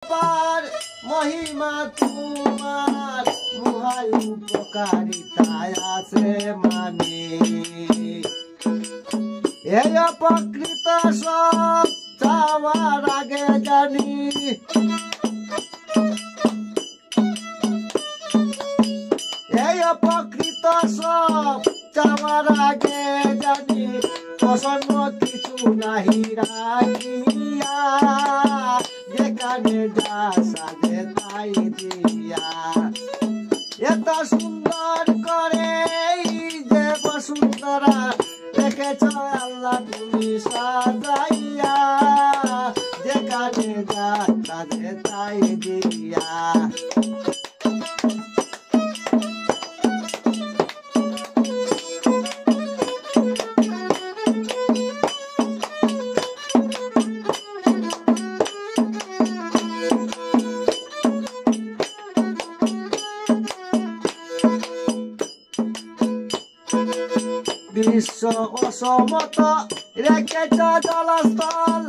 পার মহিমা তোমার মহান উপকারিতায় আছে মানে এই অপকৃত সব চাওয়ার আগে জানি এই অপকৃত সব চাওয়ার আগে জানি প্রসন্ন কিছু নাহি রাখিয়া যেখানে যা সাজে তাই দিয়া এত সুন্দর করে যে বসুন্ধরা দেখেছ আল্লাহ তুমি সাজাইয়া যেখানে যা সাজে তাই দিয়া বিশ্ব অসমত রেখেছ জলস্থল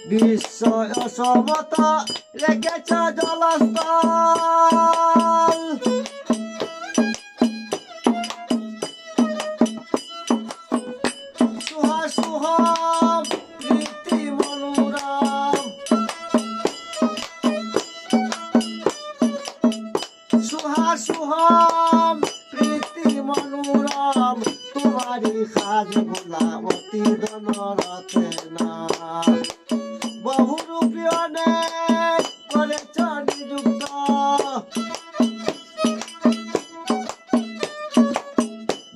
বিশ্ব অসমত রেখেছ জলস্থল সুহাসুহম প্রীতি মনোরম সুহাসুহম প্রীতি মনোরম তোমারি সাজ ভোলা অতি দনরতে না বহুরূপী অনেক করেছ নিযুক্ত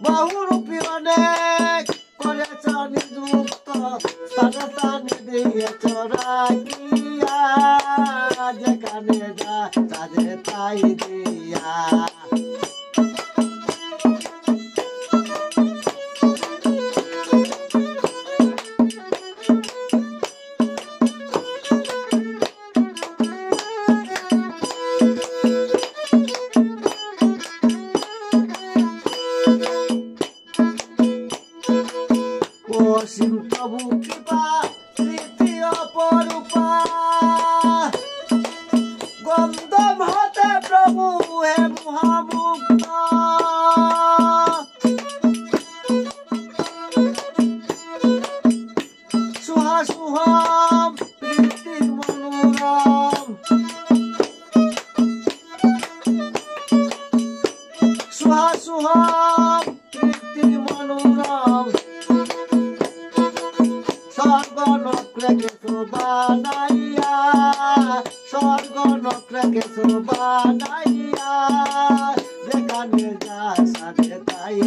বহুরূপী অনেক করেছ নিযুক্ত স্থানে স্থানে দিয়েছ রাখিয়া যেখানে যা সাজে তাই দিয়া অসীম প্রভু কৃপা স্মৃতি অপরূপা গন্ধম হতে প্রভু হে মহামুক্ত সুহাসুহম প্রীতি মনোরম সুহাসুহম প্রীতি মনোরম স্বর্গ নক্রকে শোভানাইয়া স্বর্গ নক্রকে শোভানাইয়া যেখানে যা সাথে তাই